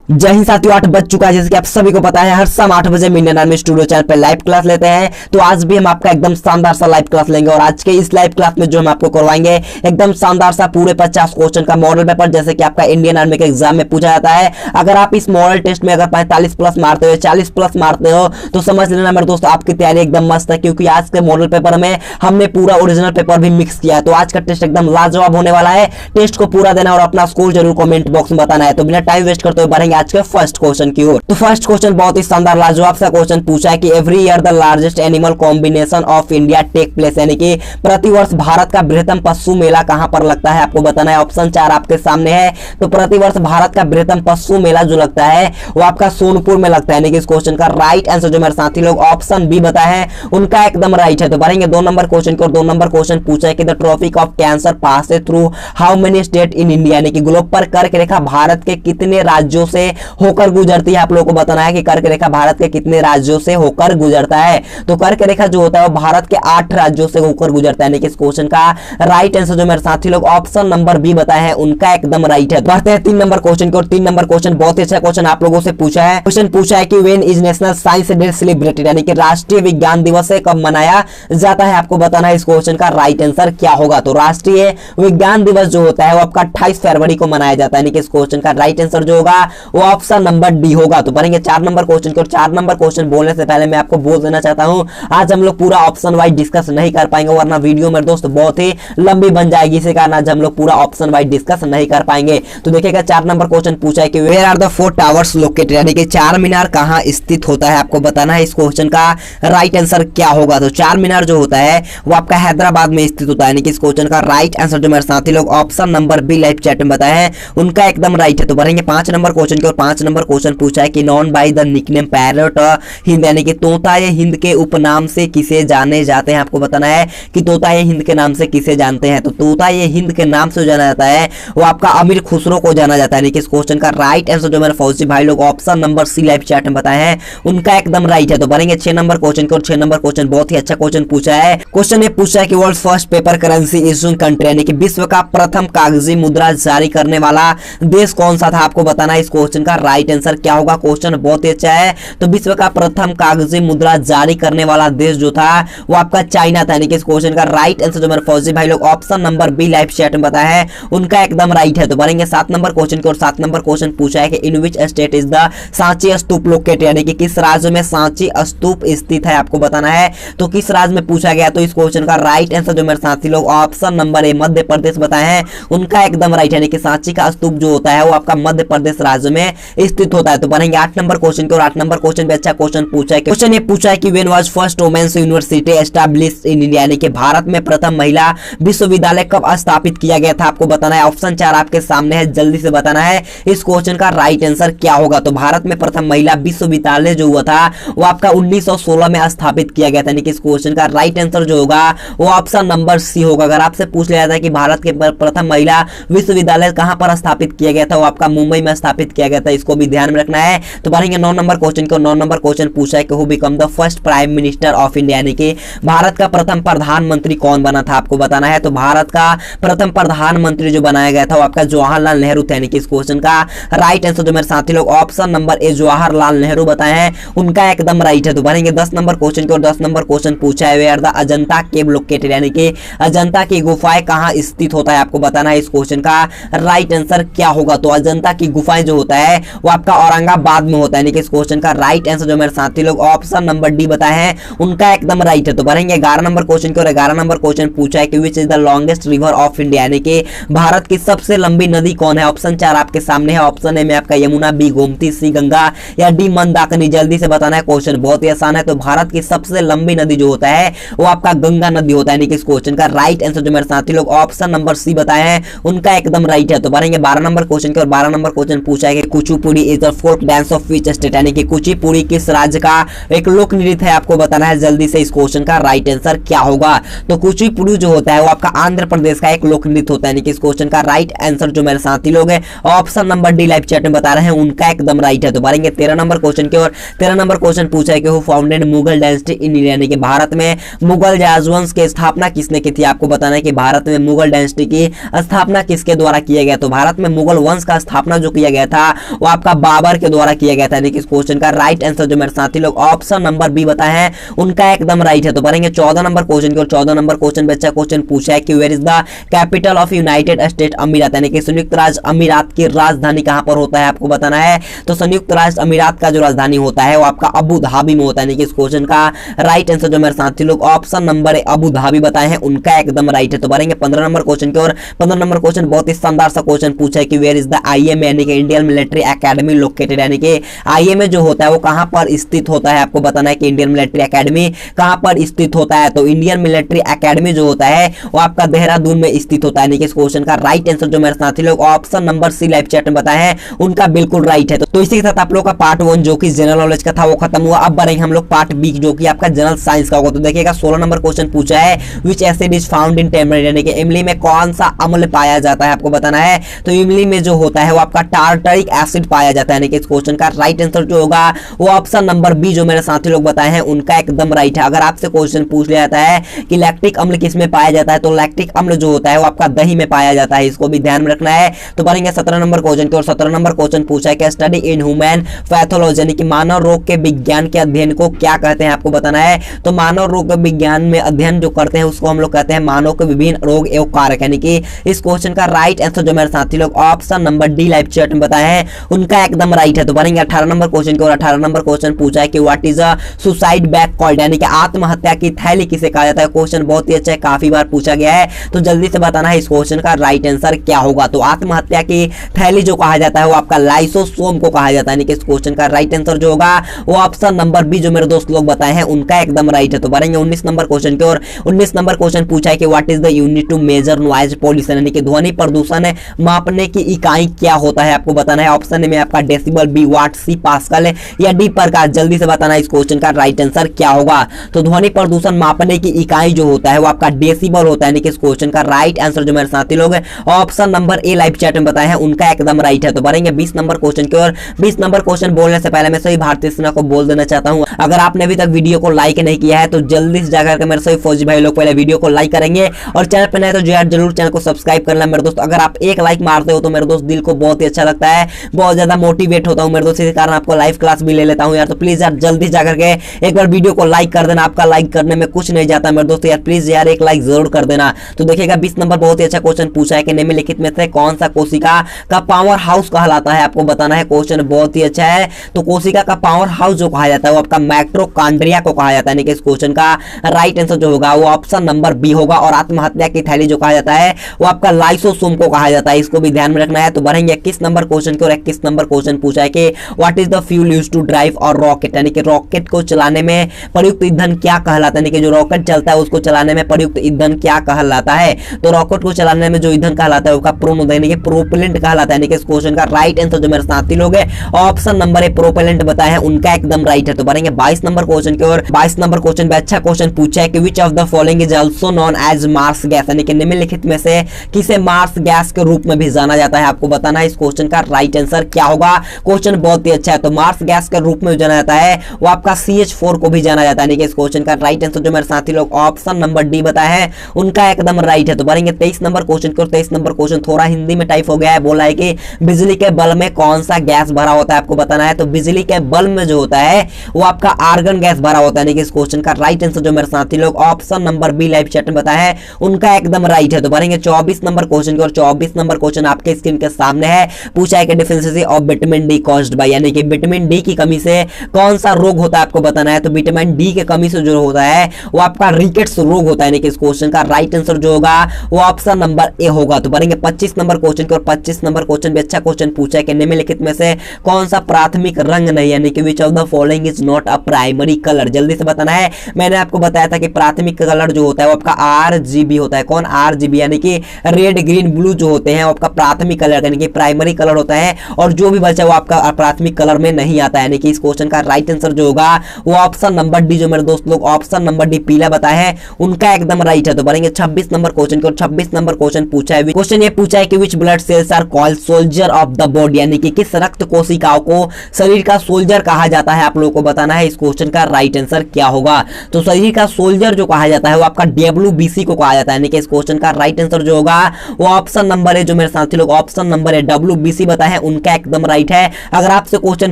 जय हिंद साथियों, 8 बज चुका है। जैसे कि आप सभी को पता है, हर शाम 8 बजे इंडियन आर्मी स्टूडियो चैनल पे लाइव क्लास लेते हैं। तो आज भी हम आपका एकदम शानदार सा लाइव क्लास लेंगे और आज के इस लाइव क्लास में जो हम आपको करवाएंगे एकदम शानदार सा पूरे 50 क्वेश्चन का मॉडल पेपर, जैसे कि आपका इंडियन आर्मी के एग्जाम में पूछा जाता है। अगर आप इस मॉडल टेस्ट में अगर 45 प्लस मारते हो, 40 प्लस मारते हो, तो समझ लेना मेरे दोस्त आपकी तैयारी एकदम मस्त है, क्योंकि आज के मॉडल पेपर में हमने पूरा ओरिजिनल पेपर भी मिक्स किया है। तो आज का टेस्ट एकदम लाजवाब होने वाला है। टेस्ट को पूरा देना और अपना स्कोर जरूर कमेंट बॉक्स में बताना है। तो बिना टाइम वेस्ट करते हुए बढ़ेंगे आज के फर्स्ट क्वेश्चन की ओर। तो फर्स्ट क्वेश्चन बहुत ही शानदार लाजवाब सा क्वेश्चन पूछा है कि every year the largest animal combination of India take place, यानी कि प्रतिवर्ष भारत का बृहत्तम पशु मेला कहां पर लगता है, आपको बताना है। ऑप्शन 4 आपके सामने है। तो प्रतिवर्ष भारत का बृहत्तम पशु मेला जो लगता है वो आपका सोनपुर में लगता है, यानी कि इस क्वेश्चन का राइट आंसर जो मेरे साथी लोग ऑप्शन बी बताए हैं उनका एकदम राइट है। तो बढ़ेंगे 2 नंबर क्वेश्चन की और 2 नंबर क्वेश्चन पूछा है कि the Tropic of Cancer pass through how many state in India, यानी कि ग्लोब पर कर्क रेखा भारत के कितने राज्यों से होकर गुजरती है। आप लोगों को बताना है कि कर्क रेखा भारत के कितने राज्यों से होकर गुजरता है। तो कर्क रेखा जो होता है वो भारत के 8 राज्यों से होकर गुजरता है, यानी कि इस क्वेश्चन का राइट आंसर जो मेरे साथी लोग ऑप्शन नंबर बी बताए हैं उनका एकदम राइट है। बढ़ते हैं 3 नंबर क्वेश्चन की और 3 नंबर क्वेश्चन बहुत ही अच्छा क्वेश्चन आप लोगों से पूछा है। क्वेश्चन पूछा है कि when is national science day celebrated, यानी कि राष्ट्रीय विज्ञान दिवस से कब मनाया जाता है। आपको बताना है इस क्वेश्चन का राइट आंसर क्या होगा। तो राष्ट्रीय विज्ञान दिवस जो होता है वो आपका 28 फरवरी को मनाया जाता है, यानी कि इस क्वेश्चन का राइट आंसर जो होगा वो ऑप्शन नंबर डी होगा। तो बढ़ेंगे 4 नंबर क्वेश्चन की और 4 नंबर क्वेश्चन बोलने से पहले मैं आपको बोल देना चाहता हूं आज हम लोग पूरा ऑप्शन वाइज डिस्कस नहीं कर पाएंगे, वरना वीडियो मेरे दोस्त बहुत ही लंबी बन जाएगी। इसी कारण आज हम लोग पूरा ऑप्शन वाइज डिस्कस नहीं कर पाएंगे। तो देखिएगा 4 नंबर क्वेश्चन पूछा है कि where are the 4 towers located, यानी कि 4 मीनार कहां स्थित होता है। आपको बताना है इस क्वेश्चन का राइट आंसर क्या होगा। तो 4 मीनार जो होता है वो आपका हैदराबाद में स्थित होता है, यानी कि इस क्वेश्चन का राइट आंसर जो मेरे साथी लोग option number B live chat में बताए हैं उनका एकदम राइट है। तो बढ़ेंगे 5 नंबर क्वेश्चन की और 5 नंबर क्वेश्चन पूछा है कि known by the nickname parrot Hind, यानी कि तोता ये हिंद के उपनाम से किसे जाने जाते हैं। आपको बताना है कि तोता ये हिंद के नाम से किसे जानते हैं। तो तोता ये हिंद के नाम से जाना जाता है वो आपका अमीर खुसरो को जाना जाता है, यानी कि इस क्वेश्चन का राइट आंसर जो मेरे फौजी भाई लोग option number C live chat में बताए हैं उनका एकदम राइट है। तो बढ़ेंगे 6 नंबर क्वेश्चन की और 6 नंबर क्वेश्चन बहुत ही अच्छा क्वेश्चन पूछा है। क्वेश्चन ये पूछा है कि world first paper currency issuing country, यानी कि विश्व का प्रथम कागजी मुद्रा जारी करने वाला देश कौन सा था। आपको बताना है इस क्वेश्चन का राइट आंसर क्या होगा। क्वेश्चन बहुत ही अच्छा है। तो विश्व का प्रथम कागजी मुद्रा जारी करने वाला देश जो था वो आपका चाइना था, यानी कि इस क्वेश्चन का राइट आंसर जो मेरे फौजी भाई लोग option number B live chat में बताया है उनका एकदम राइट है। तो बढ़ेंगे 7 नंबर क्वेश्चन की और 7 नंबर क्वेश्चन पूछा है कि in which state is the Sanchi stupa located, यानी कि किस राज्य में सांची स्तूप स्थित है। आपको बताना है तो किस राज्य में पूछा गया। तो इस क्वेश्चन का राइट आंसर जो मेरे साथी लोग option number A Madhya Pradesh बताए हैं उनका एकदम राइट है, यानी कि सांची का स्तूप जो होता है वो आपका मध्य प्रदेश राज्य में स्थित होता है। तो बढ़ेंगे 8 नंबर क्वेश्चन की और 8 नंबर क्वेश्चन भी अच्छा क्वेश्चन पूछा है। क्वेश्चन ये पूछा है कि when was first women's university established in India, यानी कि भारत में प्रथम महिला विश्वविद्यालय कब स्थापित किया गया था। आपको बताना है। ऑप्शन 4 आपके सामने है, जल्दी से बताना है इस क्वेश्चन का राइट आंसर क्या होगा। तो भारत में प्रथम महिला विश्वविद्यालय जो हुआ था वो आपका 1916 में स्थापित किया गया था, यानी कि इस क्वेश्चन का राइट आंसर जो होगा वो ऑप्शन नंबर सी होगा। अगर आपसे पूछ लिया जाता है कि भारत के प्रथम महिला विश्वविद्यालय कहां पर स्थापित किया गया था, वो आपका मुंबई में स्थापित किया गया था, इसको भी ध्यान में रखना है। तो बढ़ेंगे 9 नंबर क्वेश्चन को। 9 नंबर क्वेश्चन पूछा है कि who become the first prime minister of India, यानी कि भारत का प्रथम प्रधानमंत्री कौन बना था। आपको बताना है। तो भारत का प्रथम प्रधानमंत्री जो बनाया गया था वो आपका जवाहरलाल नेहरू थे, यानी कि इस क्वेश्चन का राइट आंसर जो मेरे साथी लोग option number A Jawaharlal Nehru बताए हैं उनका एकदम राइट है। तो बढ़ेंगे 10 नंबर क्वेश्चन की और 10 नंबर क्वेश्चन पूछा है where the Ajanta cave located, यानी कि अजंता की गुफाएं कहां स्थित होता है। आपको बताना है इस क्वेश्चन का राइट आंसर क्या होगा। तो अजंता की गुफाएं जो होता है वो आपका औरंगाबाद में होता है, यानी कि इस क्वेश्चन का राइट आंसर जो मेरे साथी लोग ऑप्शन नंबर डी बताए हैं उनका एकदम राइट है। तो बढ़ेंगे 11 नंबर क्वेश्चन की और 11 नंबर क्वेश्चन पूछा है कि which is the longest river of India, यानी कि भारत की सबसे लंबी नदी कौन है। ऑप्शन 4 आपके सामने है। ऑप्शन ए में आपका यमुना, बी गोमती, सी गंगा या डी मंदाकिनी। जल्दी से बताना है। क्वेश्चन बहुत ही आसान है। तो भारत की सबसे लंबी नदी जो होता है वो आपका गंगा नदी होता है, यानी कि इस क्वेश्चन का राइट आंसर जो मेरे साथी लोग ऑप्शन नंबर सी बताए हैं उनका एकदम राइट है। तो बढ़ेंगे 12 नंबर क्वेश्चन की और 12 नंबर क्वेश्चन पूछा है कि Kuchipudi is the folk dance of which state, यानी कि कुचिपुड़ी किस राज्य का एक लोक नृत्य है। आपको बताना है जल्दी से इस क्वेश्चन का राइट आंसर क्या होगा। तो कुचिपुड़ी जो होता है वो आपका आंध्र प्रदेश का एक लोक नृत्य होता है, यानी कि इस क्वेश्चन का राइट आंसर जो मेरे साथी लोग हैं option number D live chat में बता रहे हैं उनका एकदम राइट है। तो बढ़ेंगे 13 नंबर क्वेश्चन की और 13 नंबर क्वेश्चन पूछा है कि who founded Mughal dynasty in India, यानी कि भारत में मुगल राजवंश की स्थापना किसने की थी। आपको बताना है कि भारत में मुगल डायनेस्टी की स्थापना किसके द्वारा किया गया। तो भारत में मुगल वंश का स्थापना जो किया गया था वो आपका बाबर के द्वारा किया गया था। यानी कि इस क्वेश्चन का राइट आंसर जो मेरे साथी लोग ऑप्शन नंबर बी बताए हैं उनका एकदम राइट है। तो पढ़ेंगे 14 नंबर क्वेश्चन की और 14 नंबर क्वेश्चन बच्चा क्वेश्चन पूछा है कि where is the capital of United State Emirates, यानी कि संयुक्त राज्य अमीरात की राजधानी कहां पर होता है आपको बताना है। तो संयुक्त राज्य अमीरात का जो राजधानी होता है वो आपका अबू धाबी में होता है। यानी कि इस क्वेश्चन का राइट आंसर जो मेरे साथी लोग ऑप्शन नंबर अबू धाबी बताए हैं उनका एकदम राइट है। तो पढ़ेंगे 15 नंबर क्वेश्चन की और 15 नंबर क्वेश्चन बहुत ही शानदार सा क्वेश्चन पूछा है कि वेयर इज द आईएमए यानी कि इंडियन मिलिट्री एकेडमी लोकेटेड, यानी कि आईएमए जो होता है वो कहां पर स्थित होता है आपको बताना है कि इंडियन मिलिट्री एकेडमी कहां पर स्थित होता है। तो इंडियन मिलिट्री एकेडमी जो होता है वो आपका देहरादून में स्थित होता है। यानी कि इस क्वेश्चन का राइट आंसर जो मेरे साथी लोग option number C live chat में बताए हैं उनका बिल्कुल राइट है। तो इसी के साथ आप लोग का पार्ट 1 जो कि जनरल नॉलेज का था वो खत्म हुआ। अब बढ़ेंगे हम लोग पार्ट बी जो कि आपका जनरल साइंस का होगा। तो देखिएगा 16 नंबर क्वेश्चन पूछा है विच acid is found in tamarind, यानी कि इमली में कौन सा अम्ल पाया जाता है आपको बताना है। तो इमली में जो होता है वो आपका टार्टरिक एसिड पाया जाता है। यानी कि इस क्वेश्चन का राइट आंसर जो होगा वो ऑप्शन नंबर बी जो मेरे साथी लोग बताए हैं उनका एकदम राइट है। अगर आपसे क्वेश्चन पूछ लिया जाता है कि लैक्टिक अम्ल किस में पाया जाता है तो लैक्टिक अम्ल जो होता है वो आपका दही में पाया जाता है, इसको भी ध्यान में रखना है। तो पढ़ेंगे 17 नंबर क्वेश्चन की और 17 नंबर क्वेश्चन पूछा है कि स्टडी इन ह्यूमन पैथोलॉजी यानी कि मानव रोग के विज्ञान के अध्ययन को क्या कहते हैं आपको बताना है। तो मानव रोग के विज्ञान में अध्ययन जो करते हैं उसको हम लोग कहते हैं मानव के विभिन्न रोग एवं कारक, यानी कि इस क्वेश्चन का राइट आंसर जो मेरे साथी लोग option number D live chat में बताए हैं उनका एकदम राइट है। तो पढ़ेंगे 18 नंबर क्वेश्चन की और 18 नंबर क्वेश्चन पूछा है कि what is a suicide bag called, यानी कि आत्महत्या की थैली किसे कहा जाता है। क्वेश्चन बहुत ही अच्छा है, काफी बार पूछा गया है, तो जल्दी से बताना है इस क्वेश्चन का राइट आंसर क्या होगा। तो आत्महत्या की थैली जो कहा जाता है वो आपका लाइसोसोम को कहा जाता है। यानी कि इस क्वेश्चन का राइट आंसर जो होगा वो ऑप्शन नंबर बी जो मेरे दोस्त लोग बताए हैं उनका एकदम राइट है। तो बढ़ेंगे 19 नंबर क्वेश्चन की और 19 नंबर क्वेश्चन पूछा है कि what is the unit to measure noise pollution, यानी कि ध्वनि प्रदूषण मापने की इकाई क्या होता है आपको बताना है। ऑप्शन में आपका डेसिबल, बी वाट, सी पास्कल या डी प्रकाश। जल्दी से बताना है इस क्वेश्चन का राइट आंसर क्या होगा। तो ध्वनि प्रदूषण मापने की इकाई जो होता है वो आपका डेसिबल होता है। यानी कि इस क्वेश्चन का राइट आंसर जो मेरे साथी लोग option number A live chat में बताए हैं उनका एकदम राइट है। तो बढ़ेंगे 20 नंबर क्वेश्चन की और 20 नंबर क्वेश्चन बोलने से पहले मैं सभी भारतीय सेना को बोल देना चाहता हूं, अगर आपने अभी तक वीडियो को लाइक नहीं किया है तो जल्दी से जाकर के मेरे सभी फौजी भाई लोग पहले वीडियो को लाइक करेंगे और चैनल पर नए तो जरूर चैनल को सब्सक्राइब करना मेरे दोस्त। अगर आप एक लाइक मारते हो तो मेरे दोस्त दिल को बहुत ही अच्छा लगता है, बहुत ज्यादा मोटिवेट होता हूं मेरे दोस्त, इसी कारण आपको लाइव क्लास भी ले लेता हूं यार। तो प्लीज यार जल्दी जाकर के एक बार वीडियो को लाइक कर देना, आपका लाइक करने में कुछ नहीं जाता मेरे दोस्त, यार प्लीज यार एक लाइक जरूर कर देना। तो देखिएगा 20 नंबर बहुत ही अच्छा क्वेश्चन पूछा है कि निम्नलिखित में से कौन सा कोशिका का पावर हाउस कहलाता है आपको बताना है। क्वेश्चन बहुत ही अच्छा है। तो कोशिका का पावर हाउस जो कहा जाता है वो आपका माइटोकॉन्ड्रिया को कहा जाता है। यानी कि इस क्वेश्चन का राइट आंसर जो होगा वो ऑप्शन नंबर बी होगा। और आत्महत्या की थैली जो कहा जाता है वो आपका लाइसोसोम को कहा जाता है, इसको भी ध्यान में रखना है। तो बढ़ेंगे 21 नंबर क्वेश्चन की और 21 नंबर क्वेश्चन पूछा है कि what is the fuel used to drive और रॉकेट, यानी कि रॉकेट को चलाने में प्रयुक्त ईंधन क्या कहलाता है। यानी कि जो रॉकेट चलता है उसको चलाने में प्रयुक्त ईंधन क्या कहलाता है। तो रॉकेट को चलाने में जो ईंधन कहलाता है उसका प्रोपेलेंट कहलाता है। यानी कि इस क्वेश्चन का राइट आंसर जो मेरे साथी लोग है ऑप्शन नंबर ए प्रोपेलेंट बताए हैं उनका एकदम राइट है। तो बढ़ेंगे 22 नंबर क्वेश्चन की और 22 नंबर क्वेश्चन पे अच्छा क्वेश्चन पूछा है कि which of the following is also known as marsh gas, यानी कि निम्नलिखित में से किसे मार्स गैस के रूप में भी जाना जाता है आपको बताना है इस क्वेश्चन का राइट आंसर क्या होगा। क्वेश्चन बहुत ही अच्छा है। तो मार्स गैस के रूप में जाना जाता है वो आपका CH4 को भी जाना जाता है। यानी कि इस क्वेश्चन का राइट आंसर जो मेरे साथी लोग ऑप्शन नंबर डी बताए हैं उनका एकदम राइट है। तो बढ़ेंगे 23 नंबर क्वेश्चन की और 23 नंबर क्वेश्चन थोड़ा हिंदी में टाइप हो गया है, बोला है कि बिजली के बल्ब में कौन सा गैस भरा होता है आपको बताना है। तो बिजली के बल्ब में जो होता है वो आपका आर्गन गैस भरा होता है। यानी कि इस क्वेश्चन का राइट आंसर जो मेरे साथी लोग option number B live chat में बताया है उनका एकदम राइट है। तो बढ़ेंगे 24 नंबर क्वेश्चन की और 24 नंबर क्वेश्चन आपके स्क्रीन के सामने है। पूछा है कि deficiency of vitamin D caused by, यानी कि विटामिन डी की कमी से कौन सा रोग होता है आपको बताना है। तो विटामिन डी की कमी से जो होता है वो आपका रिकेट्स रोग होता है। यानी कि इस क्वेश्चन का राइट आंसर जो होगा वो ऑप्शन नंबर ए होगा। तो बढ़ेंगे 25 नंबर क्वेश्चन की और 25 नंबर क्वेश्चन भी अच्छा क्वेश्चन पूछा है कि निम्नलिखित में से कौन सा प्राथमिक रंग नहीं, यानी कि which of the following is not a primary colour. जल्दी से बताना है। मैंने आपको बताया था कि प्राथमिक कलर जो होता है वो आपका RGB होता है। कौन RGB, यानी कि रेड ग्रीन ब्लू जो होते हैं वो आपका प्राथमिक कलर यानी कि प्राइमरी कलर होता है और जो भी बचा वो आपका प्राथमिक कलर में नहीं आता है। यानी कि इस क्वेश्चन का राइट आंसर जो होगा वो ऑप्शन नंबर डी जो मेरे दोस्त लोग ऑप्शन नंबर डी पीला बताए हैं उनका एकदम राइट है। तो बढ़ेंगे 26 नंबर क्वेश्चन की और 26 नंबर क्वेश्चन पूछा है। क्वेश्चन ये पूछा है कि which blood cells are called soldier of the body, यानी कि किस रक्त कोशिकाओं को शरीर का सोल्जर कहा जाता है आप लोगों को बताना है। है इस क्वेश्चन का राइट आंसर क्या होगा। तो शरीर का सोल्जर जो कहा जाता है वो आपका WBC को कहा जाता है, यानी कि इस क्वेश्चन का राइट आंसर जो होगा वो ऑप्शन नंबर है, जो मेरे साथी लोग ऑप्शन नंबर है WBC बताए हैं उनका एकदम राइट है। अगर आपसे क्वेश्चन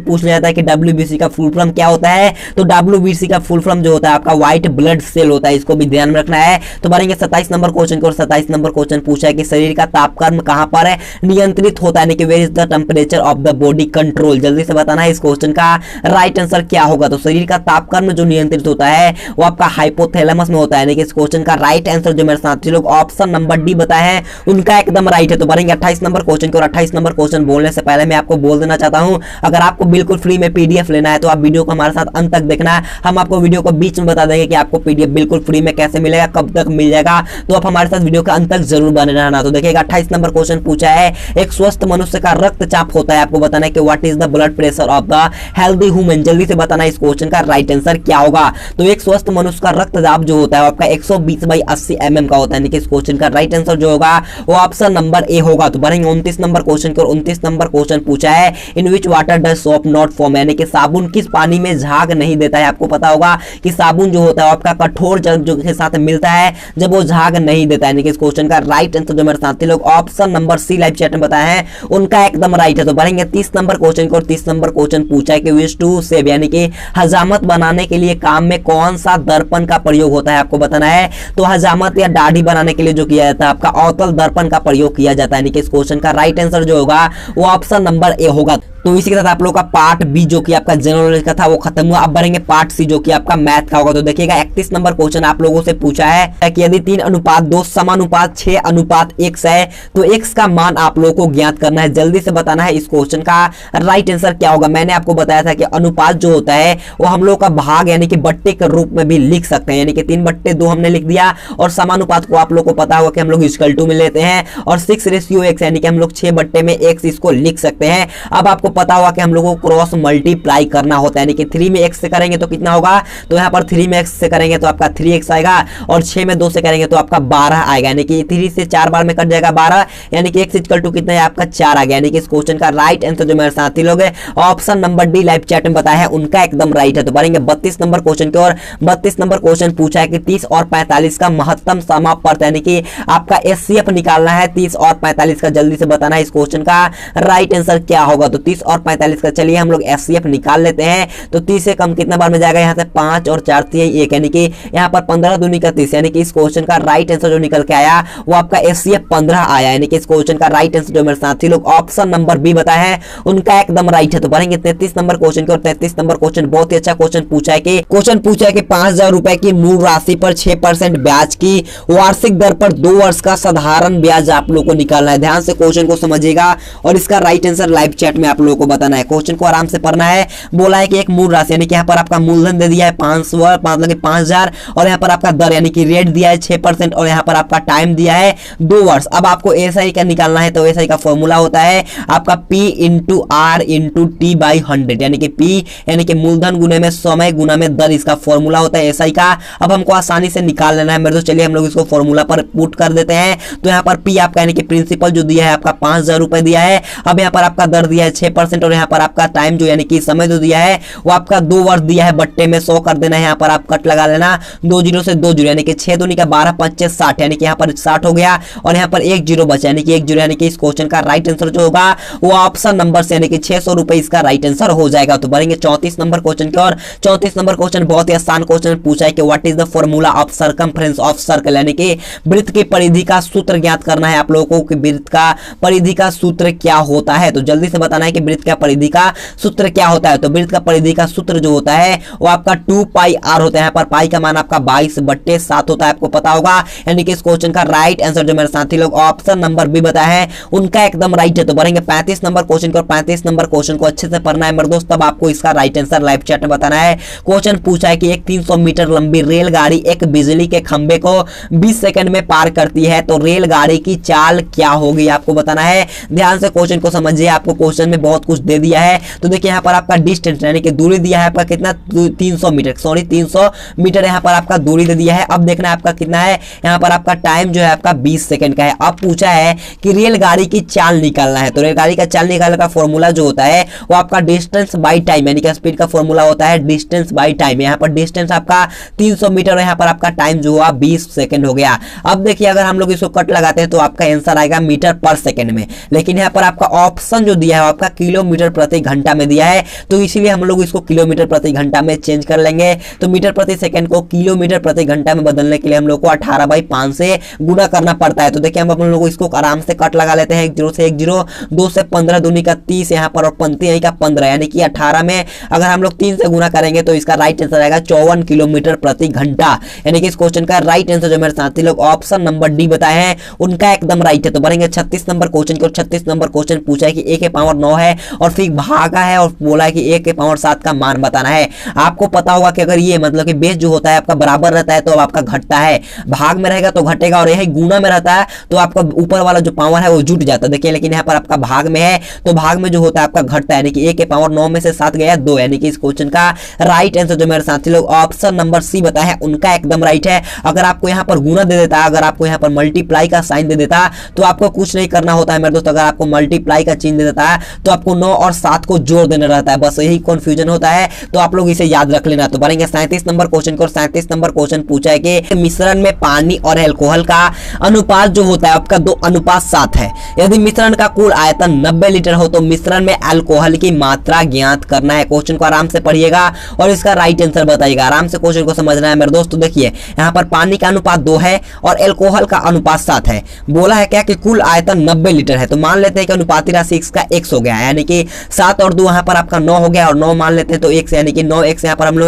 पूछ लिया जाता है कि WBC का फुल फॉर्म क्या होता है, तो WBC का फुल फॉर्म जो होता है आपका व्हाइट ब्लड सेल होता है, इसको भी ध्यान में रखना है। तो बढ़ेंगे 27 नंबर क्वेश्चन को, और 27 नंबर क्वेश्चन पूछा है कि शरीर का तापक्रम कहां पर है नियंत्रित होता है, यानी कि where is the temperature of the body control. जल्दी से बताना है इस क्वेश्चन का राइट आंसर क्या होगा। तो शरीर का तापक्रम जो नियंत्रित होता है वो आपका हाइपोथैलेमस में होता है, यानी कि इस क्वेश्चन का राइट आंसर जो मेरे साथी लोग ऑप्शन नंबर डी बताए हैं उनका एकदम राइट है। तो बढ़ेंगे 28 नंबर क्वेश्चन को, और 28 नंबर क्वेश्चन बोलने से पहले मैं आपको बोल देना चाहता हूं, अगर आपको बिल्कुल फ्री में पीडीएफ लेना है तो आप वीडियो को हमारे साथ अंत तक देखना है। हम आपको वीडियो को बीच में बता देंगे कि आपको पीडीएफ बिल्कुल फ्री में कैसे मिलेगा, कब तक मिल जाएगा, तो आप हमारे साथ वीडियो के अंत तक जरूर बने रहना। तो देखिएगा 28 नंबर क्वेश्चन पूछा है, एक स्वस्थ मनुष्य का रक्तचाप होता है, आपको बताना है कि what is the blood pressure of the healthy human. जल्दी से बताना इस क्वेश्चन का राइट आंसर क्या होगा। तो एक स्वस्थ मनुष्य का रक्तचाप जो होता है आपका 120/80 mm का होता है, यानी कि इस क्वेश्चन का राइट आंसर जो होगा वो ऑप्शन नंबर ए होगा। तो बढ़ेंगे 29 नंबर क्वेश्चन को, और 29 नंबर क्वेश्चन पूछा है in which water does soap not form, यानी कि साबुन किस पानी में झाग नहीं देता है। आपको पता होगा कि साबुन जो होता है आपका कठोर जल जो के साथ मिलता है जब वो झाग नहीं देता है, यानी कि इस क्वेश्चन का राइट आंसर जो मेरे साथी लोग option number C live chat में बताए हैं उनका एकदम राइट है। तो बढ़ेंगे 30 नंबर क्वेश्चन को, और 30 नंबर क्वेश्चन पूछा है कि विश टू सेव, यानी कि हजामत बनाने के लिए काम में कौन सा दर्पण का प्रयोग होता है, आपको बताना है। तो हजामत या दाढ़ी बनाने के लिए जो किया जाता है आपका अवतल दर्पण का प्रयोग किया जाता है, यानी कि इस क्वेश्चन का राइट आंसर जो होगा वो ऑप्शन नंबर ए होगा। तो इसी के साथ आप लोगों का पार्ट बी जो कि आपका जनरल नॉलेज का था वो खत्म हुआ। अब बढ़ेंगे पार्ट सी जो कि आपका मैथ का होगा। तो देखिएगा 31 नंबर क्वेश्चन आप लोगों से पूछा है कि यदि 3:2 समानुपात 6:1 है तो x का मान आप लोगों को ज्ञात करना है। जल्दी से बताना है इस क्वेश्चन का राइट आंसर क्या होगा। मैंने आपको बताया था कि अनुपात जो होता है वो हम लोग का भाग यानी कि बट्टे के रूप में भी लिख सकते हैं, यानी कि 3/2 हमने लिख दिया, और समानुपात को आप लोग को पता होगा कि हम लोग इक्वल में लेते हैं, और 6:x यानी कि हम लोग 6/x इसको लिख सकते हैं। अब आपको पता होगा कि हम लोगों को क्रॉस मल्टीप्लाई करना होता है, यानी कि 3 में x से करेंगे तो कितना होगा, तो यहाँ पर 3 में x से करेंगे तो आपका 3x आएगा, और 6 में 2 से करेंगे तो आपका 12 आएगा, यानी कि 3 से 4 बार में कट जाएगा 12, यानी कि x इक्वल टू कितना है आपका 4 आ गया। यानी कि इस क्वेश्चन का राइट आंसर जो मेरे साथी लोग option number D live chat में बताया है उनका एकदम राइट है। तो बढ़ेंगे 32 नंबर क्वेश्चन की ओर। 32 नंबर क्वेश्चन पूछा है कि 30 और 45 का महत्तम समापर्त, यानी कि आपका एचसीएफ निकालना है 30 और 45 का। जल्दी से बताना है इस क्वेश्चन का राइट आंसर क्या होगा। तो 30 और 45 का चलिए हम लोग एचसीएफ निकाल लेते हैं। तो 30 से कम कितना बार में जाएगा, यहाँ से 5 और 4 1, यानी कि यहाँ पर 15 दूनी का 30, यानी कि इस क्वेश्चन का राइट आंसर जो निकल के आया वो आपका एचसीएफ 15 आया, यानी कि इस क्वेश्चन का राइट आंसर जो मेरे साथी लोग ऑप्शन नंबर बी बताए हैं उनका एकदम राइट है। तो बढ़ेंगे 33 नंबर क्वेश्चन की ओर। 33 नंबर क्वेश्चन बहुत ही अच्छा क्वेश्चन पूछा है कि 5,000 रुपए की मूल राशि पर 6% ब्याज की वार्षिक दर पर 2 वर्ष का साधारण ब्याज आप लोगों को निकालना है। ध्यान से क्वेश्चन को समझिएगा और इसका राइट आंसर लाइव चैट में आप लोगों को बताना है। क्वेश्चन को आराम से पढ़ना है। बोला है कि एक मूल राशि यानी कि यहाँ पर आपका मूलधन दे दिया है 5,000 और यहाँ पर आपका दर यानी कि रेट दिया है 6% और यहाँ पर आपका टाइम दिया है 2 वर्ष। अब आपको एसआई का निकालना है, तो एसआई का फॉर्मूला होता है आपका P into R into T by 100, यानी कि P यानी कि मूलधन गुने में समय गुना में दर, इसका फॉर्मूला होता है एसआई का। अब हमको आसानी से निकाल लेना है मेरे दोस्त। चलिए हम लोग इसको फॉर्मूला पर पुट कर देते हैं। तो यहाँ पर P आपका यानी कि प्रिंसिपल जो दिया है आपका 5,000 रुपए दिया है। अब यहाँ पर आपका दर दिया है 6% और यहाँ पर आपका टाइम जो यानी कि समय जो दिया है वो आपका 2 वर्ष दिया है। बट्टे में 100 कर देना है, यहाँ पर आप कट लगा लेना 2 जीरो से 2 जीरो, यानी कि 6 दूनी का 12 5 60, यानी कि यहाँ पर 60 हो गया और यहाँ पर 1 जीरो बचा, यानी कि 1 जीरो, यानी कि इस क्वेश्चन का राइट आंसर जो होगा वो ऑप्शन नंबर से यानी कि 600 रुपए इसका राइट आंसर हो जाएगा। तो बढ़ेंगे 34 नंबर क्वेश्चन की ओर। 34 नंबर क्वेश्चन बहुत ही आसान क्वेश्चन पूछा है कि what is the formula of circumference of circle, यानी कि वृत्त की परिधि का सूत्र ज्ञात करना है आप लोगों को कि वृत्त का परिधि का सूत्र क्या होता है। तो जल्दी से बताना है कि वृत्त का परिधि का सूत्र क्या होता है। तो वृत्त का परिधि का सूत्र जो होता है वो आपका 2 पाई r होता है। यहाँ पर पाई का मान आपका 22/7 होता है, आपको पता होगा। यानी कि इस क्वेश्चन का राइट आंसर जो मेरे साथी लोग ऑप्शन नंबर बी बताया है उनका एकदम राइट है। तो बढ़ेंगे 35 नंबर क्वेश्चन को। 35 नंबर क्वेश्चन को अच्छे से पढ़ना है मेरे दोस्त, तब आपको इसका राइट आंसर लाइव चैट में बताना है। क्वेश्चन पूछा है कि एक 300 मीटर लंबी रेलगाड़ी एक बिजली के खंबे को 20 सेकंड में पार करती है, तो रेलगाड़ी की चाल क्या होगी आपको बताना है। ध्यान से क्वेश्चन को समझिए, आपको क्वेश्चन में बहुत बहुत कुछ दे दिया है। तो देखिए यहाँ पर आपका डिस्टेंस यानी कि दूरी दिया है आपका कितना 300 मीटर, सॉरी 300 मीटर यहाँ पर आपका दूरी दे दिया है। अब देखना है आपका कितना है, यहाँ पर आपका टाइम जो है आपका 20 सेकंड का है। अब पूछा है कि रेलगाड़ी की चाल निकालना है, तो रेलगाड़ी का चाल निकालने का फॉर्मूला जो होता है वो आपका डिस्टेंस बाई टाइम यानी कि स्पीड का फॉर्मूला होता है डिस्टेंस बाई टाइम। यहाँ पर डिस्टेंस आपका 300 मीटर और यहाँ पर आपका टाइम जो हुआ 20 सेकंड हो गया। अब देखिए अगर हम लोग इसको कट लगाते हैं तो आपका आंसर आएगा मीटर पर सेकंड में, लेकिन यहाँ पर आपका ऑप्शन जो दिया है आपका किलोमीटर प्रति घंटा में दिया है, तो इसीलिए हम लोग इसको किलोमीटर प्रति घंटा में चेंज कर लेंगे। तो मीटर प्रति सेकंड को किलोमीटर प्रति घंटा में बदलने के लिए हम लोग को 18/5 से गुणा करना पड़ता है। तो देखिए हम लोग इसको आराम से कट लगा लेते हैं, 1 0 से 1 0, 2 से 15 दूनी का 30 यहाँ पर और 35 यहीं का 15 यानी कि 18 में अगर हम लोग 3 से गुना करेंगे तो इसका राइट आंसर आएगा 54 किलोमीटर प्रति घंटा। यानी कि इस क्वेश्चन का राइट आंसर जो मेरे साथी लोग ऑप्शन नंबर डी बताए हैं उनका एकदम राइट है। तो बढ़ेंगे 36 नंबर क्वेश्चन को। 36 नंबर क्वेश्चन पूछा है कि a के पावर 9 है और फिर भागा है और बोला है कि a के पावर 7 का मान बताना है। आपको पता होगा कि अगर ये मतलब कि बेस जो होता है आपका बराबर रहता है तो आपका घटता है, भाग में रहेगा तो घटेगा, और यही गुना में रहता है तो आपका ऊपर वाला जो पावर है वो जुट जाता है। देखिए लेकिन यहाँ पर आपका भाग में है तो भाग में जो होता है आपका घटता है, यानी कि a के पावर 9 में से 7 गया 2, यानी कि इस क्वेश्चन का राइट आंसर जो मेरे साथी लोग ऑप्शन नंबर सी बताए हैं उनका एकदम राइट है। अगर आपको यहाँ पर गुना दे देता, अगर आपको यहाँ पर मल्टीप्लाई का साइन दे देता तो आपको कुछ नहीं करना होता है मेरे दोस्त। अगर आपको मल्टीप्लाई का चिन्ह दे देता है तो आपको 9 और 7 को जोड़ देना रहता है, बस यही कंफ्यूजन होता है, तो आप लोग इसे याद रख लेना। तो बढ़ेंगे 37 नंबर क्वेश्चन को। 37 नंबर क्वेश्चन पूछा है कि मिश्रण में पानी और अल्कोहल का अनुपात जो होता है आपका 2:7 है। यदि मिश्रण का कुल आयतन 90 लीटर हो तो मिश्रण में अल्कोहल की मात्रा ज्ञात करना है। क्वेश्चन को आराम से पढ़िएगा और इसका राइट आंसर बताइएगा। आराम से क्वेश्चन को समझना है मेरे दोस्त। तो देखिए यहाँ पर पानी का अनुपात 2 है और अल्कोहल का अनुपात 7 है। बोला है क्या कि कुल आयतन 90 लीटर है, तो मान लेते हैं कि अनुपाती राशि x का x हो गया, यानी कि 7 और 2 यहाँ पर आपका 9 हो गया, और 9 मान लेते हैं तो x, यानी कि 9x यहाँ पर हम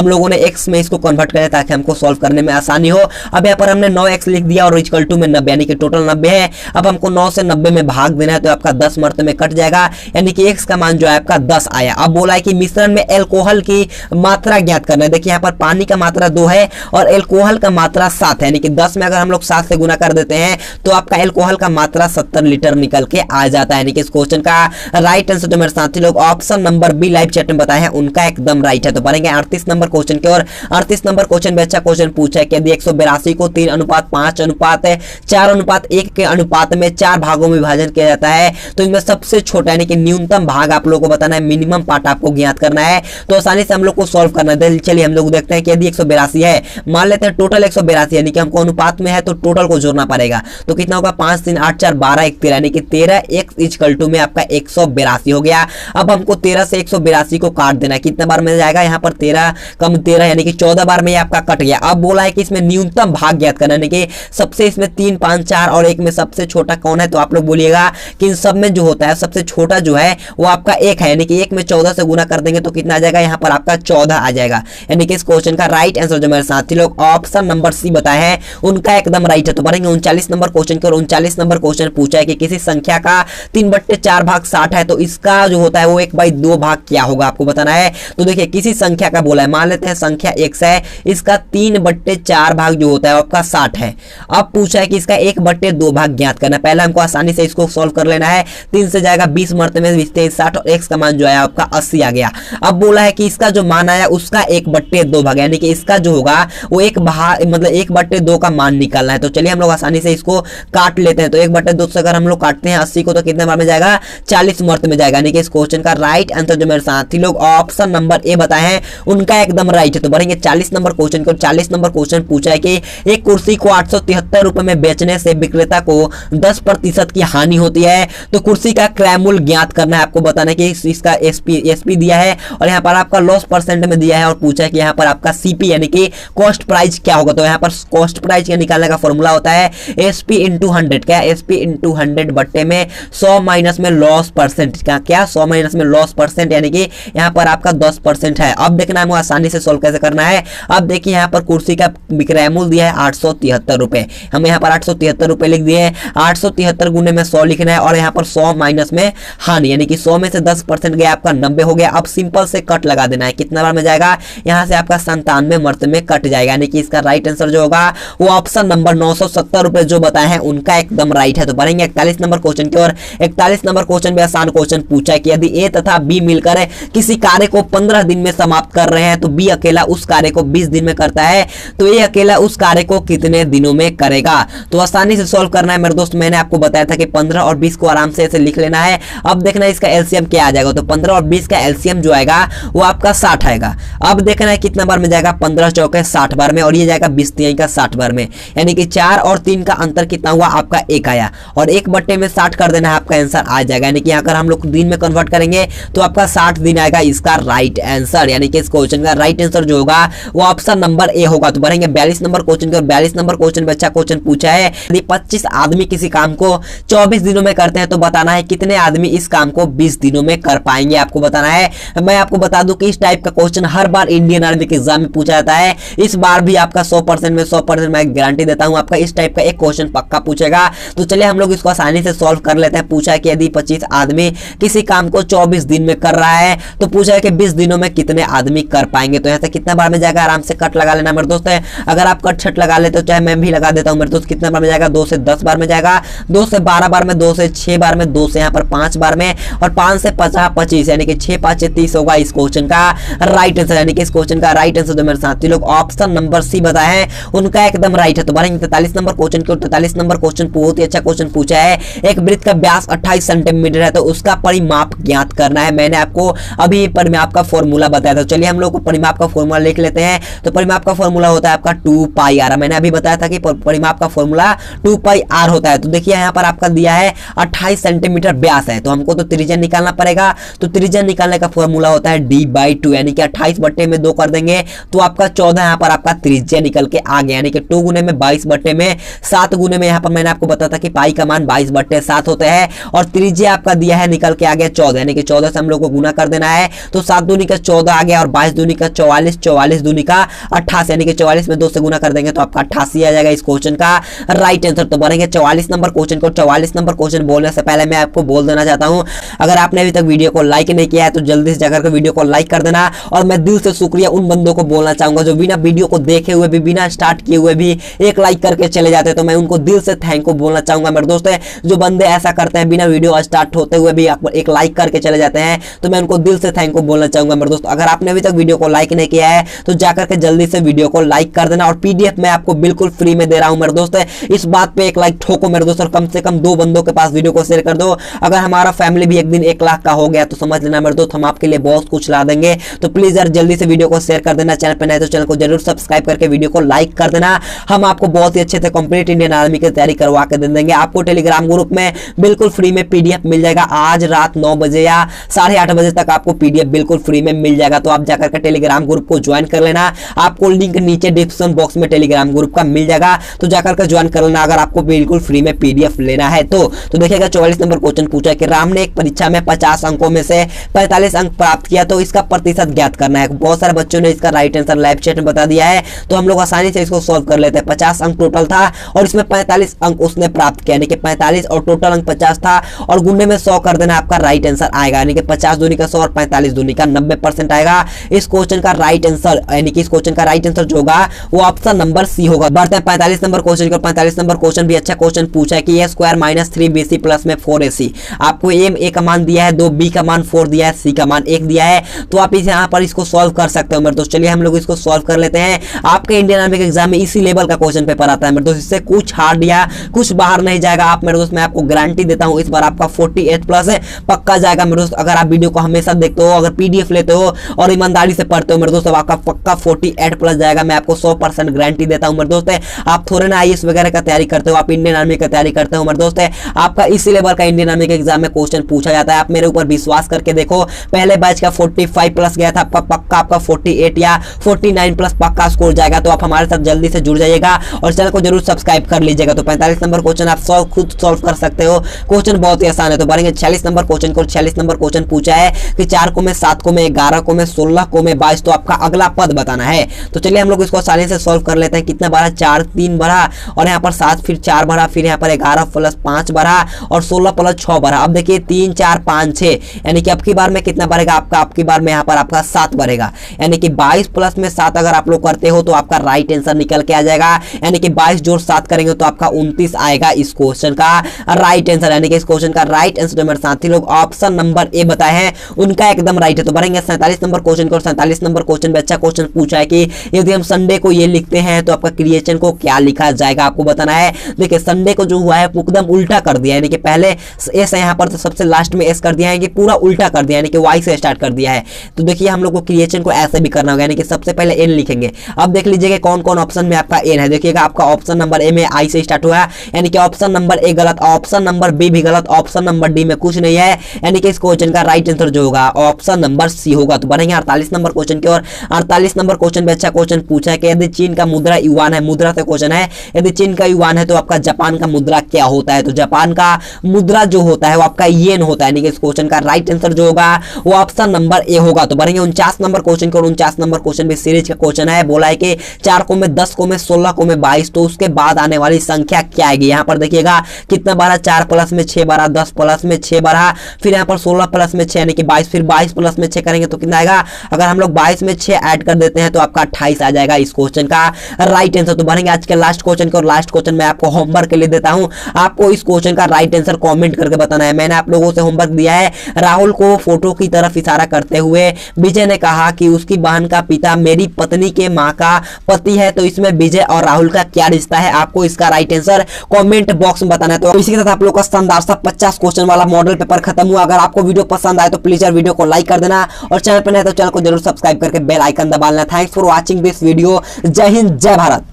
लोगों ने x में इसको कन्वर्ट करें ताकि हमको सॉल्व करने में आसानी हो। अब यहाँ पर हमने 9x लिख दिया और इक्वल टू में 90, यानी कि टोटल 90 है। अब हमको 9 से 90 में भाग देना है तो आपका 10 मर्तबे में कट जाएगा, यानी कि x का मान जो है आपका 10 आया। अब बोला है कि मिश्रण में अल्कोहल की मात्रा ज्ञात करना है। देखिए यहाँ पर पानी का मात्रा 2 है और अल्कोहल का मात्रा 7 है, यानी कि 10 में अगर हम लोग 7 से गुना कर देते हैं तो आपका अल्कोहल का मात्रा 70 लीटर निकल के आ जाता है। यानी कि इस क्वेश्चन का राइट आंसर जो मेरे साथी लोग option number B live chat में बताए हैं उनका एकदम राइट है। तो बढ़ेंगे 38 नंबर क्वेश्चन की ओर। 38 नंबर क्वेश्चन में अच्छा क्वेश्चन पूछा है कि यदि 182 को 3:5:1 के अनुपात में 4 भागों में विभाजन किया जाता है तो इनमें सबसे छोटा यानी कि न्यूनतम भाग आप लोगों को बताना है, मिनिमम पार्ट आपको ज्ञात करना है। तो आसानी से हम लोग को सॉल्व करना है। चलिए हम लोग देखते हैं कि यदि 182 है, मान लेते हैं टोटल 182 यानी कि हमको अनुपात में है तो टोटल को जोड़ना पड़ेगा। तो कितना होगा 5 3 8 4 12 1 13, यानी कि 13x इक्वल टू में आपका 182 हो गया। अब हमको 13 से 182 को काट देना है, कितना बार में जाएगा यहाँ पर 13 कम 13 यानी कि 14 बार में आपका कट गया। अब बोला है कि इसमें न्यूनतम भाग ज्ञात करना, यानी कि सबसे इसमें 3 5 4 और 1 में सबसे छोटा कौन है, तो आप लोग बोलिएगा कि इन सब में जो होता है सबसे छोटा जो है वो आपका 1 है, यानी कि 1 में 14 से गुना कर देंगे तो कितना आ जाएगा यहाँ पर आपका 14 आ जाएगा। यानी कि इस क्वेश्चन का राइट आंसर जो मेरे साथी लोग ऑप्शन नंबर सी बताए हैं उनका एकदम राइट है। तो बढ़ेंगे 39 नंबर क्वेश्चन की ओर। 39 नंबर क्वेश्चन पूछा है कि किसी संख्या का 3/4 भाग 60 है तो इसका जो होता है वो 1/2 भाग क्या होगा, आपको बताना है। तो देखिए किसी संख्या का बोला है, मान लेते हैं संख्या x है, इसका 3/4 भाग जो होता है आपका 60 है। अब पूछा है कि इसका 1/2 भाग ज्ञात करना है। पहले हमको आसानी से इसको सॉल्व कर लेना है। 3 से जाएगा 20 मर्तबे में 60 और x का मान जो है आपका 80 आ गया। अब बोला है कि इसका जो मान आया उसका 1/2 भाग, यानी कि इसका जो होगा वो 1/2 का मान निकालना है। तो चलिए हम लोग आसानी से इसको काट लेते हैं। तो 1/2 से अगर हम लोग काटते हैं 80 को तो कितने बार में जाएगा 40 मर्तबे में जाएगा, यानी कि इस क्वेश्चन का राइट आंसर जो मेरे साथी लोग ऑप्शन नंबर ए बताए हैं उनका एकदम राइट है। तो बढ़ेंगे 40 नंबर क्वेश्चन को। 40 नंबर क्वेश्चन पूछा है कि एक कुर्सी को 873 रुपए में बेचने से विक्रेता को 10% की हानि होती है तो कुर्सी का क्रय मूल्य ज्ञात करना है। आपको बताना है कि इसका एसपी दिया है और यहाँ पर आपका लॉस परसेंट में दिया है और पूछा है कि यहाँ पर आपका सीपी यानी कि कॉस्ट प्राइस क्या होगा। तो यहाँ पर कॉस्ट प्राइस के निकालने का फॉर्मूला होता है एसपी इंटू 100। क्या एसपी इंटू 100 बट्टे में 100 माइनस में लॉस परसेंट का, क्या 100 माइनस में लॉस परसेंट यानी कि यहाँ पर आपका 10% है। अब देखना है आसानी से सॉल्व कैसे करना है। अब देखिए यहाँ पर कुर्सी का विक्रय मूल्य दिया है 873 रुपए, हम यहाँ पर 873 रुपए लिख दिए। 873 गुने में 100 लिखना है और यहाँ पर 100 माइनस में हानि, यानी कि 100 में से 10% गया आपका 90 हो गया। अब सिंपल से कट लगा देना है, कितना बार में जाएगा यहाँ से आपका 97 मर्तबे में कट जाएगा, यानी कि इसका राइट आंसर जो होगा वो ऑप्शन नंबर 970 रुपए जो बताए हैं उनका एकदम राइट है। तो बढ़ेंगे 41 नंबर क्वेश्चन की ओर। 41 नंबर क्वेश्चन भी आसान क्वेश्चन पूछा है कि यदि ए तथा बी मिलकर किसी कार्य को 15 दिन में समाप्त कर रहे हैं तो बी अकेला उस कार्य को 20 दिन में करता है, तो ए अकेला उस कार्य को कितने दिनों में करेगा। तो आसानी से सॉल्व करना है मेरे दोस्त। मैंने आपको बताया था कि 15 और 20 को आराम से ऐसे लिख लेना है। अब देखना है इसका एलसीएम क्या आ जाएगा। तो 15 और 20 का एलसीएम जो आएगा वो आपका 60 आएगा। अब देखना है कितना बार में जाएगा, 15 चौके 60 बार में, और ये जाएगा 20 तिहाई का 60 बार में, यानी कि 4 और 3 का अंतर कितना हुआ आपका 1 आया, और 1 बट्टे में 60 कर देना है, आपका आंसर आ जाएगा। यानी कि अगर हम लोग दिन में कन्वर्ट करेंगे तो आपका 60 दिन आएगा इसका राइट आंसर। यानी कि इस क्वेश्चन का राइट आंसर जो होगा वो ऑप्शन नंबर ए होगा। तो बढ़ेंगे 42 नंबर क्वेश्चन के, और 42 नंबर क्वेश्चन में अच्छा क्वेश्चन पूछा है, यदि 25 आदमी किसी काम को 24 दिनों में करते हैं तो बताना है कितने आदमी इस काम को 20 दिनों में कर पाएंगे, आपको बताना है। मैं आपको बता दूं कि इस टाइप का क्वेश्चन हर बार इंडियन आर्मी के एग्जाम में पूछा जाता है। इस बार भी आपका 100% में 100% मैं गारंटी देता हूं आपका इस टाइप का एक क्वेश्चन पक्का पूछेगा। तो चलिए हम लोग इसको आसानी से सॉल्व कर लेते हैं। पूछा है कि यदि 25 आदमी किसी काम को 24 दिन में कर रहा है तो पूछा है कि 20 दिनों में कितने आदमी कर पाएंगे। तो यहाँ से कितना बार में जाएगा, आराम से कट लगा लेना मेरे दोस्त है। अगर आप कट छट लगा लेते हो, चाहे मैं भी लगा देता हूं मेरे दोस्त, कितना बार में जाएगा, 2 से 10 बार में जाएगा, 2 से 12 बार में, 2 से 6 बार में, 2 से यहाँ पर 5 बार में, और 5 से 50 25, यानी कि 6 5 30 होगा इस क्वेश्चन का राइट आंसर। यानी कि इस क्वेश्चन का राइट आंसर जो मेरे साथी लोग ऑप्शन नंबर सी बताए हैं उनका एकदम राइट है। तो बढ़ेंगे 43 नंबर क्वेश्चन के, 43 नंबर क्वेश्चन बहुत ही अच्छा क्वेश्चन पूछा है। एक वृत्त का व्यास 28 सेंटीमीटर है तो उसका परिमाप ज्ञात करना है। मैंने आपको अभी परिमाप का फॉर्मूला बताया था। चलिए हम लोग को परिमाप का फॉर्मूला लिख लेते हैं। तो परिमाप का फॉर्मूला होता है आपका 2 पाई आर। मैंने अभी बताया था कि परिमाप का फॉर्मूला 2 पाई आर होता है। तो देखिए यहाँ पर आपका दिया है 28 सेंटीमीटर व्यास है, तो हमको तो त्रिज्या निकालना पड़ेगा। तो त्रिज्या निकालने का फॉर्मूला होता है d/2, यानी कि 28 बट्टे में 2 कर देंगे तो आपका 14 यहाँ पर आपका त्रिज्या निकल के आ गया, यानी कि 2 गुने में 22 बट्टे में 7 गुने में, यहाँ पर मैंने आपको बताया था कि पाई का मान 22/7 होता है, और त्रिज्या आपका दिया है निकल के आ गया 14, यानी कि 14 से हम लोग को गुना कर देना है। तो 7 दूनी का 14 आ गया, और 22 दूनी का 44, 44 दूनी का 88, यानी कि 44 में 2 से गुना कर देंगे तो आपका 88 आ जाएगा इस क्वेश्चन का राइट आंसर। तो बढ़ेंगे 44 नंबर क्वेश्चन को। 44 नंबर क्वेश्चन बोलने से पहले मैं आपको बोल देना चाहता हूं, अगर आपने अभी तक वीडियो को लाइक नहीं किया है तो जल्दी से जाकर वीडियो को लाइक कर देना। और मैं दिल से शुक्रिया उन बंदों को बोलना चाहूंगा जो बिना वीडियो को देखे हुए भी, बिना स्टार्ट किए हुए भी एक लाइक करके चले जाते हैं। तो मैं उनको दिल से थैंक यू बोलना चाहूंगा मेरे दोस्त। जो बंदे ऐसा करते हैं बिना वीडियो स्टार्ट होते हुए भी एक लाइक करके चले जाते हैं, तो मैं उनको दिल से थैंक यू बोलना चाहूंगा मेरे दोस्त। अगर आपने अभी तक वीडियो को लाइक नहीं किया है तो जाकर के जल्दी से वीडियो को लाइक कर देना। और पीडीएफ मैं आपको बिल्कुल फ्री में दे रहा हूं मेरे दोस्त, इस बात पे एक लाइक ठोको मेरे दोस्त, और कम से कम 2 बंदों के पास वीडियो को शेयर कर दो। अगर हमारा फैमिली भी एक दिन 1 लाख का हो गया तो समझ लेना मेरे दोस्त हम आपके लिए बहुत कुछ ला देंगे। तो प्लीज यार जल्दी से वीडियो को शेयर कर देना। चैनल पे नए तो चैनल को जरूर सब्सक्राइब करके वीडियो को लाइक कर देना। हम आपको बहुत ही अच्छे से कंप्लीट इंडियन आर्मी की तैयारी करवा के दे देंगे। आपको टेलीग्राम ग्रुप में बिल्कुल फ्री में पीडीएफ मिल जाएगा। आज रात 9 बजे या 8:30 बजे तक आपको पीडीएफ बिल्कुल फ्री में मिल जाएगा। तो आप जाकर के टेलीग्राम ग्रुप को ज्वाइन कर लेना। आपको लिंक नीचे डिस्क्रिप्शन बॉक्स में टेलीग्राम ग्रुप का मिल जाएगा, तो जाकर के ज्वाइन कर लेना अगर आपको बिल्कुल फ्री में पीडीएफ लेना है तो। देखिएगा 44 नंबर क्वेश्चन पूछा है कि राम ने एक परीक्षा में 50 अंकों में से 45 अंक प्राप्त किया तो इसका प्रतिशत ज्ञात करना है। बहुत सारे बच्चों ने इसका राइट आंसर लाइव चैट में बता दिया है, तो हम लोग आसानी से इसको सॉल्व कर लेते हैं। 50 अंक टोटल था और इसमें 45 अंक उसने प्राप्त किया, यानी कि 45 और टोटल अंक 50 था, और गुने में 100 कर देना आपका राइट आंसर आएगा। यानी कि 50 दूनी का 100 और 45 दूनी का 90% आएगा इस क्वेश्चन का राइट आंसर। यानी कि इस क्वेश्चन का राइट आंसर जो होगा वो ऑप्शन नंबर सी होगा। बढ़ते हैं 45 नंबर क्वेश्चन को। 45 नंबर क्वेश्चन भी अच्छा क्वेश्चन पूछा है कि a square minus 3bc plus में 4ac। आपको a का मान दिया है 2, b का मान 4 दिया है, c का मान 1 दिया है। तो आप इस यहाँ पर इसको सॉल्व कर सकते हो मेरे दोस्त। चलिए हम लोग इसको सॉल्व कर लेते हैं। आपके इंडियन आर्मी के एग्जाम में इसी लेवल का क्वेश्चन पेपर आता है मेरे दोस्त, इससे कुछ हार्ड या कुछ बाहर नहीं जाएगा। आप मेरे दोस्त मैं आपको गारंटी देता हूँ इस बार आपका 48 प्लस पक्का जाएगा मेरे दोस्त। अगर आप वीडियो को हमेशा देखते हो, अगर पीडीएफ लेते हो और ईमानदारी से पढ़ते हो मेरे दोस्त, आपका पक्का 48 प्लस जाएगा। मैं आपको 100% गारंटी देता हूँ मेरे दोस्त। आप थोड़े ना आईएएस वगैरह का तैयारी करते हो, आप इंडियन आर्मी का तैयारी करते हो मेरे दोस्त, आपका इसी लेवल का इंडियन आर्मी के एग्जाम में क्वेश्चन पूछा जाता है। आप मेरे ऊपर विश्वास करके देखो, पहले बैच का 45 प्लस गया था, आपका पक्का आपका 48 या 49 प्लस पक्का स्कोर जाएगा। तो आप हमारे साथ जल्दी से जुड़ जाइएगा और चैनल को जरूर सब्सक्राइब कर लीजिएगा। तो 45 नंबर क्वेश्चन आप खुद सॉल्व कर सकते हो, क्वेश्चन बहुत ही आसान है। तो बढ़ेंगे 46 नंबर क्वेश्चन को। 46 नंबर क्वेश्चन पूछा है कि 4 को में 7 को में 11 को में 16 को में 22, तो आपका अगला पद बताना है। तो चलिए हम लोग इसको आसानी से सॉल्व कर लेते हैं। कितना भरा, 4 3 भरा, और यहाँ पर 7 फिर 4 भरा, फिर यहाँ पर 11 प्लस 5 भरा, और 16 प्लस 6 भरा। अब देखिए 3 4 5 6, यानी कि अब की बार में कितना भरेगा आपका, अब की बार में यहाँ पर आपका 7 भरेगा। यानी कि 22 प्लस में 7 अगर आप लोग करते हो तो आपका राइट आंसर निकल के आ जाएगा। यानी कि 22 जोड़ 7 करेंगे तो आपका 29 आएगा इस क्वेश्चन का राइट आंसर। यानी कि इस क्वेश्चन का राइट आंसर मेरे साथी लोग ऑप्शन नंबर ए बताए हैं उनका एकदम राइट है। तो बढ़ेंगे 47 नंबर क्वेश्चन को। 47 नंबर क्वेश्चन में अच्छा क्वेश्चन पूछा है कि यदि हम संडे को ये लिखते हैं तो आपका क्रिएशन को क्या लिखा जाएगा, आपको बताना है। देखिए संडे को जो हुआ है एकदम उल्टा कर दिया है, यानी कि पहले एस है यहाँ पर तो सबसे लास्ट में एस कर दिया है, कि पूरा उल्टा कर दिया है, यानी कि वाई से स्टार्ट कर दिया है। तो देखिए हम लोग को क्रिएशन को ऐसे भी करना होगा, यानी कि सबसे पहले एन लिखेंगे। अब देख लीजिएगा कौन कौन ऑप्शन में आपका एन है। देखिएगा आपका ऑप्शन नंबर ए में आई से स्टार्ट हुआ है, यानी कि ऑप्शन नंबर ए गलत, ऑप्शन नंबर बी भी गलत, ऑप्शन नंबर डी में कुछ नहीं है, यानी कि इस क्वेश्चन का राइट आंसर जो होगा ऑप्शन नंबर सी होगा। तो बढ़ेंगे 48 नंबर क्वेश्चन की ओर। 48 नंबर क्वेश्चन में अच्छा क्वेश्चन पूछा है कि यदि चीन का मुद्रा युआन है, मुद्रा से क्वेश्चन है, यदि चीन का युआन है तो आपका जापान का मुद्रा क्या होता है। तो जापान का मुद्रा जो होता है वो आपका येन होता है, यानी कि इस क्वेश्चन का राइट आंसर जो होगा वो ऑप्शन नंबर ए होगा। तो बढ़ेंगे 49 नंबर क्वेश्चन की ओर। 49 नंबर क्वेश्चन भी सीरीज का क्वेश्चन है, बोला है कि 4 को में 10 को में 16 को में 22, तो उसके बाद आने वाली संख्या क्या आएगी। यहाँ पर देखिएगा कितना बारह, 4 प्लस में 6 बारह, 10 प्लस में 6 बारह, फिर यहाँ पर 16 प्लस में 6 यानी कि 22, फिर 22 प्लस में 6 करेंगे तो कितना आएगा। अगर हम लोग 22 में 6 ऐड कर देते हैं तो आपका 28 आ जाएगा इस क्वेश्चन का राइट आंसर। तो बढ़ेंगे आज के लास्ट क्वेश्चन को। लास्ट क्वेश्चन मैं आपको होमवर्क के लिए देता हूं, आपको इस क्वेश्चन का राइट आंसर कमेंट करके बताना है। मैंने आप लोगों से होमवर्क दिया है, राहुल को फोटो की तरफ इशारा करते हुए विजय ने कहा कि उसकी बहन का पिता मेरी पत्नी के मां का पति है, तो इसमें विजय और राहुल का क्या रिश्ता है, आपको इसका राइट आंसर कमेंट बॉक्स में बताना है। तो इसी के साथ आप लोग का शानदार सा 50 क्वेश्चन वाला मॉडल पेपर खत्म हुआ। अगर आपको वीडियो पसंद आए तो प्लीज यार वीडियो को लाइक कर देना, और चैनल पर नए तो चैनल को जरूर सब्सक्राइब करके बेल आइकन दबा लेना। Thanks for watching this video. जय हिंद, जय भारत।